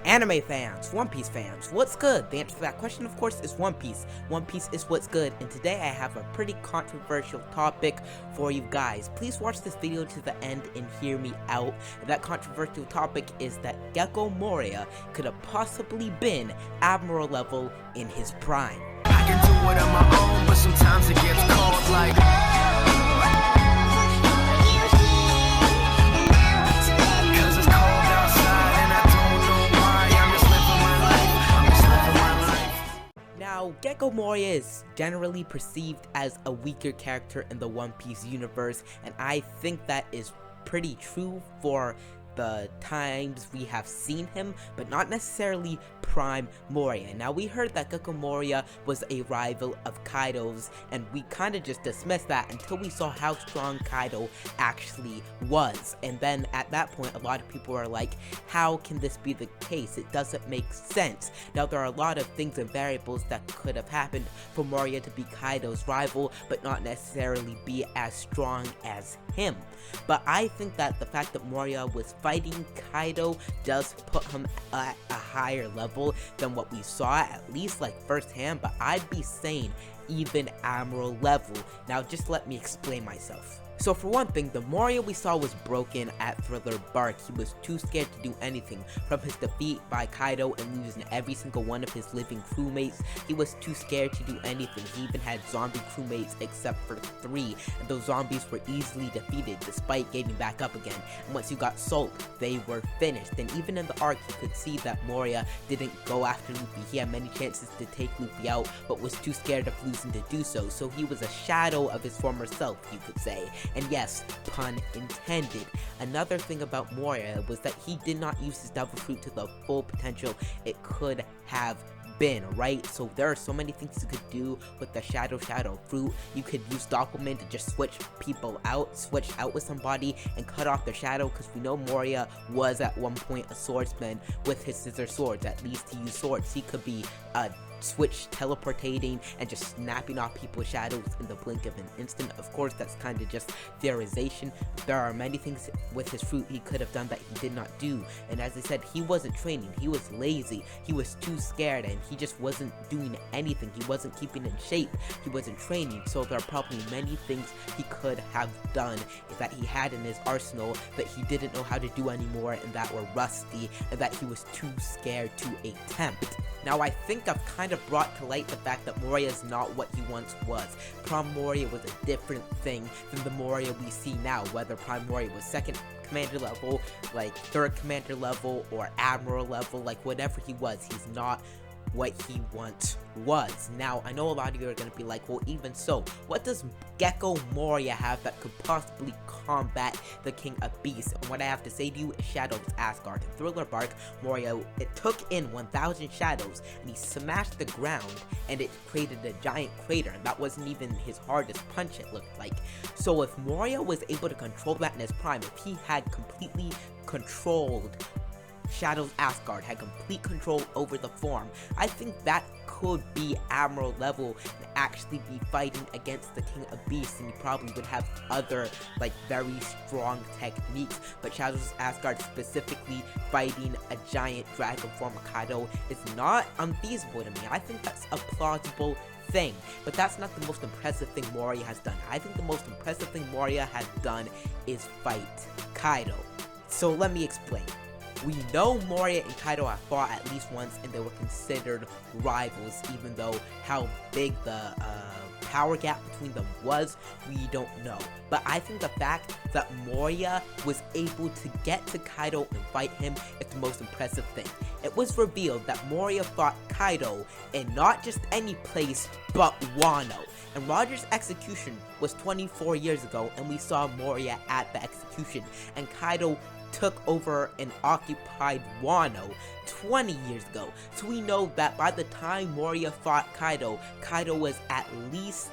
Anime fans, One Piece fans, what's good? The answer to that question, of course, is One Piece. One Piece is what's good, and today I have a pretty controversial topic for you guys. Please watch this video to the end and hear me out. That controversial topic is that Gecko Moria could have possibly been Admiral level in his prime. I can do it on my own, but sometimes it gets cold like Now, Gecko Moria is generally perceived as a weaker character in the One Piece universe, and I think that is pretty true for the times we have seen him, but not necessarily Prime Moria. Now, we heard that Gecko Moria was a rival of Kaido's, and we kind of just dismissed that until we saw how strong Kaido actually was. And then at that point, a lot of people are like, how can this be the case? It doesn't make sense. Now, there are a lot of things and variables that could have happened for Moria to be Kaido's rival, but not necessarily be as strong as him. But I think that the fact that Moria was fighting Kaido does put him at a higher level than what we saw, at least like firsthand, but I'd be saying even Admiral level. Now just let me explain myself. So for one thing, the Moria we saw was broken at Thriller Bark. He was too scared to do anything. From his defeat by Kaido and losing every single one of his living crewmates, he was too scared to do anything. He even had zombie crewmates except for 3, and those zombies were easily defeated despite getting back up again. And once you got Salt, they were finished. And even in the arc, you could see that Moria didn't go after Luffy. He had many chances to take Luffy out, but was too scared of losing to do so. So he was a shadow of his former self, you could say. And yes, pun intended. Another thing about Moria was that he did not use his Devil Fruit to the full potential it could have been, right? So there are so many things you could do with the Shadow Fruit. You could use Doppelman to just switch out with somebody and cut off their shadow, because we know Moria was at one point a swordsman with his scissor swords. At least he used swords. He could be switch teleportating and just snapping off people's shadows in the blink of an instant. Of course, that's kind of just theorization. There are many things with his fruit he could have done that he did not do. And as I said, he wasn't training. He was lazy. He was too scared, and he just wasn't doing anything. He wasn't keeping in shape. He wasn't training. So there are probably many things he could have done that he had in his arsenal that he didn't know how to do anymore, and that were rusty, and that he was too scared to attempt. Now, I think I've kind of brought to light the fact that Moria is not what he once was. Prime Moria was a different thing than the Moria we see now, whether Prime Moria was 2nd commander level, like 3rd commander level, or admiral level, like whatever he was, he's not what he once was. Now, I know a lot of you are going to be like, well, even so, what does Gecko Moria have that could possibly combat the King of Beasts? And what I have to say to you is Shadows Asgard. In Thriller Bark, Moria, it took in 1,000 shadows, and he smashed the ground, and it created a giant crater, and that wasn't even his hardest punch, it looked like. So if Moria was able to control that in his prime, if he had completely controlled Shadows Asgard, had complete control over the form, I think that could be Admiral level and actually be fighting against the King of Beasts, and he probably would have other like very strong techniques. But Shadows Asgard specifically fighting a giant dragon form of Kaido is not unfeasible to me. I think that's a plausible thing, but that's not the most impressive thing Moria has done. I think the most impressive thing Moria has done is fight Kaido. So let me explain. We know Moria and Kaido have fought at least once, and they were considered rivals, even though how big the power gap between them was, we don't know. But I think the fact that Moria was able to get to Kaido and fight him is the most impressive thing. It was revealed that Moria fought Kaido in not just any place, but Wano. And Roger's execution was 24 years ago, and we saw Moria at the execution, and Kaido took over and occupied Wano 20 years ago. So we know that by the time Moria fought Kaido, Kaido was at least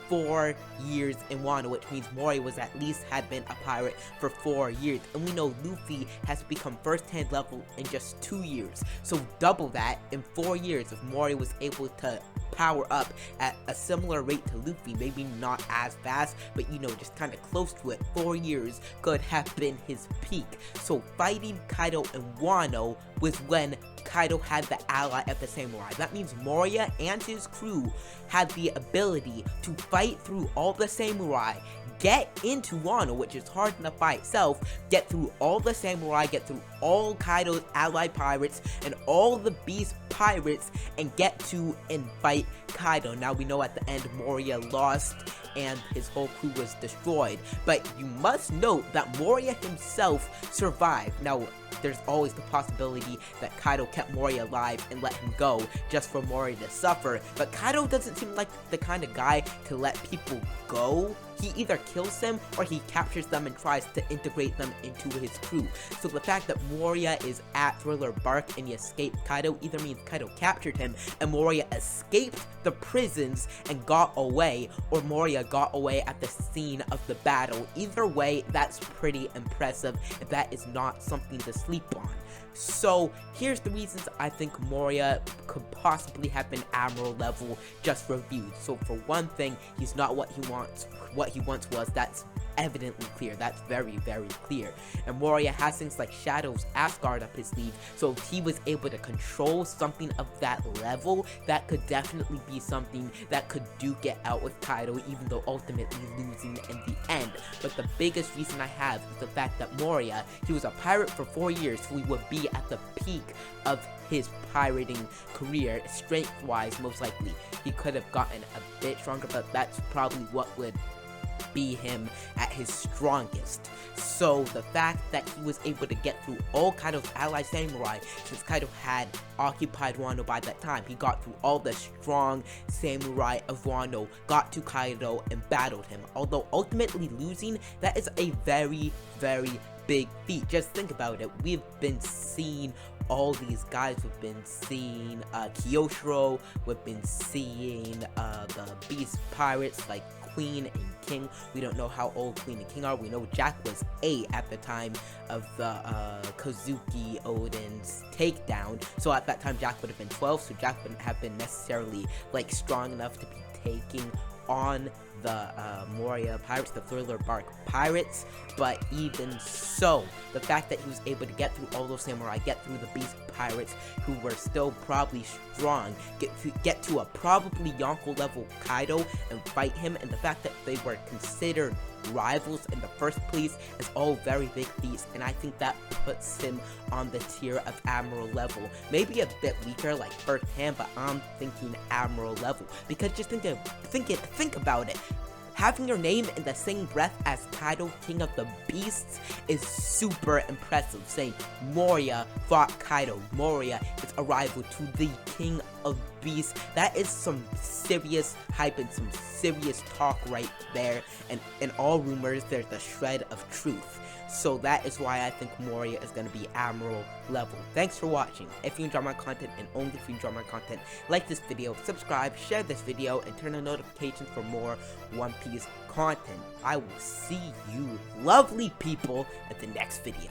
4 years in Wano, which means Moria was at least had been a pirate for 4 years, and we know Luffy has become first-hand level in just 2 years, so double that in 4 years. If Moria was able to power up at a similar rate to Luffy, maybe not as fast, but you know, just kind of close to it, 4 years could have been his peak. So fighting Kaido in Wano was when Kaido had the ally of the samurai. That means Moria and his crew had the ability to fight through all the samurai, get into Wano, which is hard enough by itself, get through all the samurai, get through all Kaido's allied pirates and all the beast pirates, and get to and fight Kaido. Now we know at the end Moria lost and his whole crew was destroyed, but you must note that Moria himself survived. Now there's always the possibility that Kaido kept Moria alive and let him go just for Moria to suffer, but Kaido doesn't seem like the kind of guy to let people go. He either kills them or he captures them and tries to integrate them into his crew. So the fact that Moria is at Thriller Bark and he escaped Kaido either means Kaido captured him and Moria escaped the prisons and got away, or Moria got away at the scene of the battle. Either way, that's pretty impressive, and that is not something to sleep on. So here's the reasons I think Moria could possibly have been Admiral level just reviewed. So for one thing, he's not what he once was. That's evidently clear. That's very, very clear. And Moria has things like Shadow's Asgard up his sleeve, so if he was able to control something of that level, that could definitely be something that could duke it out with Kaido, even though ultimately losing in the end. But the biggest reason I have is the fact that Moria, he was a pirate for 4 years, so he would be at the peak of his pirating career, strength-wise most likely. He could have gotten a bit stronger, but that's probably what would be him at his strongest. So the fact that he was able to get through all Kaido's allied samurai, since Kaido had occupied Wano by that time, he got through all the strong samurai of Wano, got to Kaido and battled him. Although ultimately losing, that is a very, very big feat. Just think about it. We've been seeing all these guys. We've been seeing Yoshihiro, we've been seeing the beast pirates like Queen and King. We don't know how old Queen and King are. We know Jack was 8 at the time of the Kozuki Oden's takedown, so at that time Jack would have been 12, so Jack wouldn't have been necessarily like strong enough to be taking on the Moria pirates, the Thriller Bark pirates. But even so, the fact that he was able to get through all those samurai, get through the beast pirates who were still probably strong, get to a probably Yonko level Kaido and fight him, and the fact that they were considered rivals in the first place is all very big feats, and I think that puts him on the tier of Admiral level. Maybe a bit weaker like first hand, but I'm thinking Admiral level, because just think about it. Having your name in the same breath as Kaido, King of the Beasts, is super impressive. Saying Moria fought Kaido, Moria is a rival to the King of Beasts. That is some serious hype and some serious talk right there. And in all rumors, there's a shred of truth. So that is why I think Moria is going to be Admiral level. Thanks for watching. If you enjoy my content, and only if you enjoy my content, like this video, subscribe, share this video, and turn on notifications for more One Piece content. I will see you lovely people at the next video.